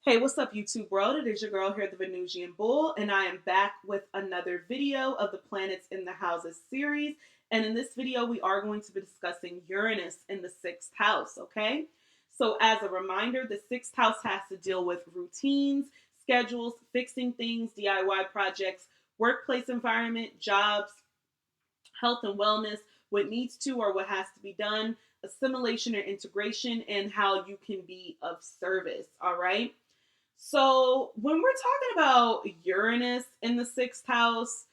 Hey, what's up, YouTube world? It is your girl here, the Venusian Bull, and I am back with another video of the Planets in the Houses series. And in this video, we are going to be discussing Uranus in the sixth house, okay? So, as a reminder, the sixth house has to deal with routines, schedules, fixing things, DIY projects, workplace environment, jobs, health and wellness, what needs to or what has to be done, assimilation or integration, and how you can be of service, all right? So, when we're talking about Uranus in the sixth house,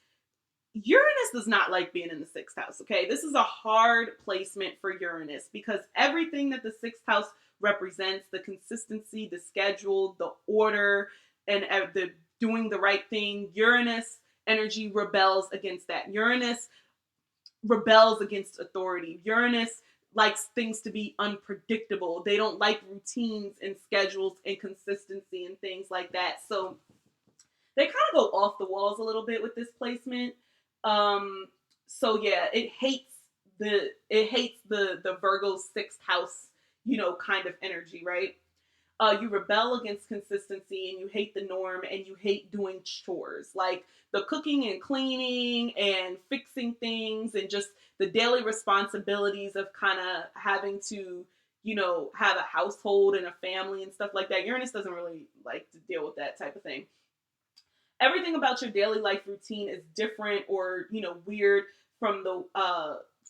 Uranus does not like being in the sixth house, okay? This is a hard placement for Uranus because everything that the sixth house represents, the consistency, the schedule, the order, and the doing the right thing, Uranus energy rebels against that. Uranus rebels against authority. Uranus likes things to be unpredictable. They don't like routines and schedules and consistency and things like that. So they kind of go off the walls a little bit with this placement. Um, so yeah, it hates the Virgo's sixth house, kind of energy, right? You rebel against consistency and you hate the norm and you hate doing chores like the cooking and cleaning and fixing things and just the daily responsibilities of kind of having to, have a household and a family and stuff like that. Uranus doesn't really like to deal with that type of thing. Everything about your daily life routine is different or weird from the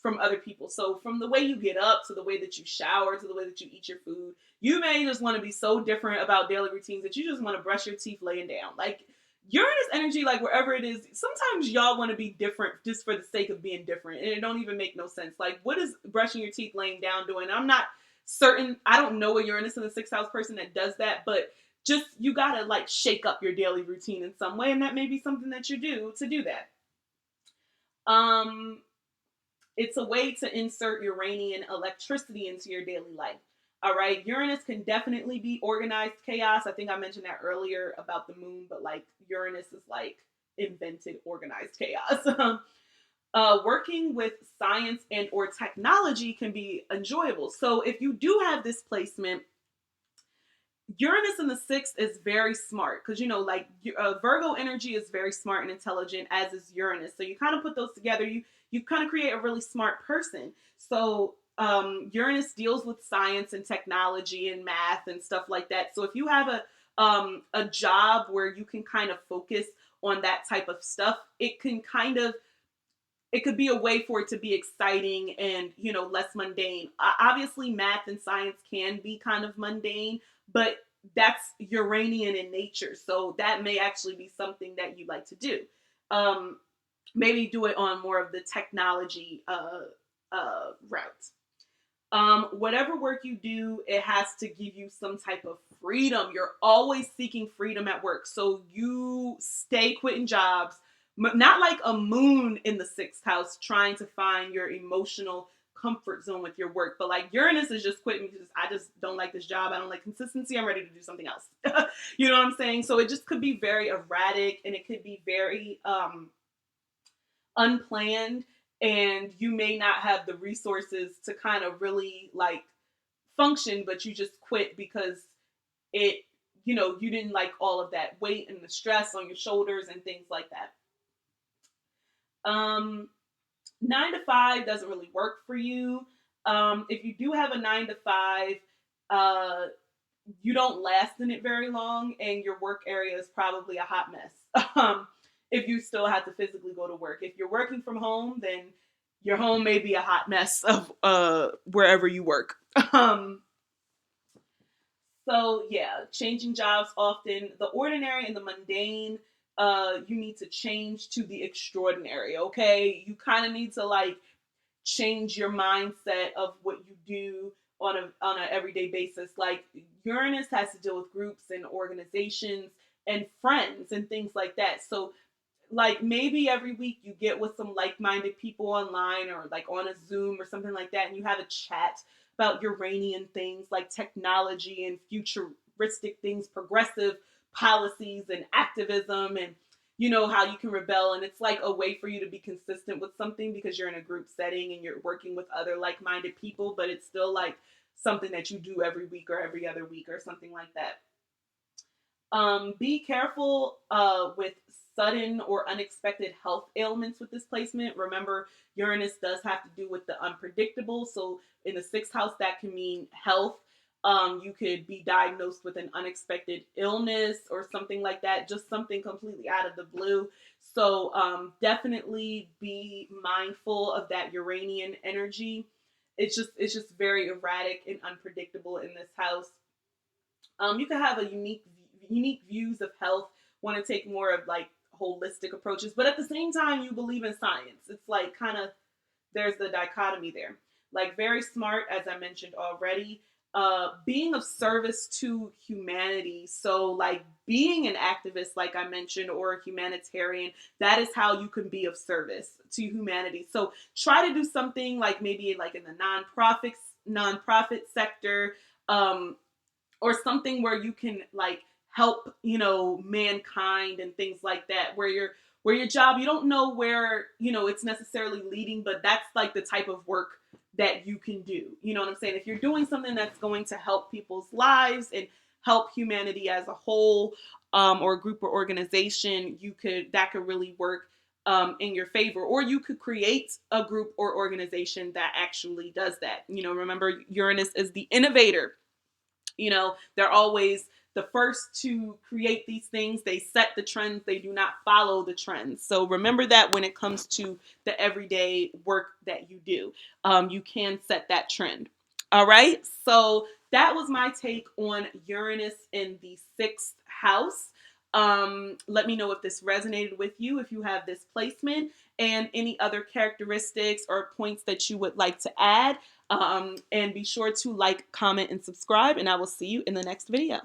from other people. So from the way you get up to the way that you shower to the way that you eat your food, you may just want to be so different about daily routines that you just want to brush your teeth laying down. Like Uranus energy, like wherever it is, sometimes y'all want to be different just for the sake of being different, and it don't even make no sense. Like, what is brushing your teeth laying down doing? I'm not certain. I don't know a Uranus in the sixth house person that does that, but just you gotta like shake up your daily routine in some way, and that may be something that you do to do that. Um, it's a way to insert Uranian electricity into your daily life. All right, Uranus can definitely be organized chaos. I think I mentioned that earlier about the moon, but like Uranus is like invented organized chaos. Working with science and or technology can be enjoyable. So if you do have this placement, Uranus in the sixth is very smart because like Virgo energy is very smart and intelligent, as is Uranus. So you kind of put those together, you kind of create a really smart person. So Uranus deals with science and technology and math and stuff like that. So if you have a job where you can kind of focus on that type of stuff, it could be a way for it to be exciting and less mundane. Obviously math and science can be kind of mundane, but that's Uranian in nature, so that may actually be something that you like to do. um, Maybe do it on more of the technology route. Whatever work you do, it has to give you some type of freedom. You're always seeking freedom at work, so you stay quitting jobs. Not like a moon in the sixth house trying to find your emotional comfort zone with your work, but like Uranus is just quitting because I just don't like this job. I don't like consistency. I'm ready to do something else. You know what I'm saying? So it just could be very erratic and it could be very unplanned, and you may not have the resources to kind of really like function, but you just quit because it you didn't like all of that weight and the stress on your shoulders and things like that. 9 to 5 doesn't really work for you. If you do have a 9 to 5, uh you don't last in it very long, and your work area is probably a hot mess. If you still have to physically go to work. If you're working from home, then your home may be a hot mess of wherever you work. So yeah, changing jobs often. The ordinary and the mundane, you need to change to the extraordinary. Okay, you kind of need to like change your mindset of what you do on an everyday basis. Like Uranus has to deal with groups and organizations and friends and things like that. So like maybe every week you get with some like-minded people online or like on a Zoom or something like that, and you have a chat about Uranian things like technology and futuristic things, progressive policies and activism, and how you can rebel. And it's like a way for you to be consistent with something because you're in a group setting and you're working with other like-minded people, but it's still like something that you do every week or every other week or something like that. Be careful with sudden or unexpected health ailments with this placement. Remember, Uranus does have to do with the unpredictable. So in the sixth house, that can mean health. You could be diagnosed with an unexpected illness or something like that, just something completely out of the blue. So definitely be mindful of that Uranian energy. It's just very erratic and unpredictable in this house. You can have a unique views of health, want to take more of like holistic approaches, but at the same time you believe in science. It's like kind of there's the dichotomy there. Like very smart, as I mentioned already. Being of service to humanity. So like being an activist, like I mentioned, or a humanitarian, that is how you can be of service to humanity. So try to do something like maybe like in the nonprofit sector. Or something where you can like help, mankind and things like that, where your job, you don't know where, it's necessarily leading, but that's like the type of work that you can do. You know what I'm saying? If you're doing something that's going to help people's lives and help humanity as a whole, or a group or organization, that could really work in your favor. Or you could create a group or organization that actually does that. Remember, Uranus is the innovator. They're always the first to create these things. They set the trends, they do not follow the trends. So remember that when it comes to the everyday work that you do, you can set that trend. All right, so that was my take on Uranus in the sixth house. Let me know if this resonated with you, if you have this placement, and any other characteristics or points that you would like to add. And be sure to like, comment, and subscribe, and I will see you in the next video.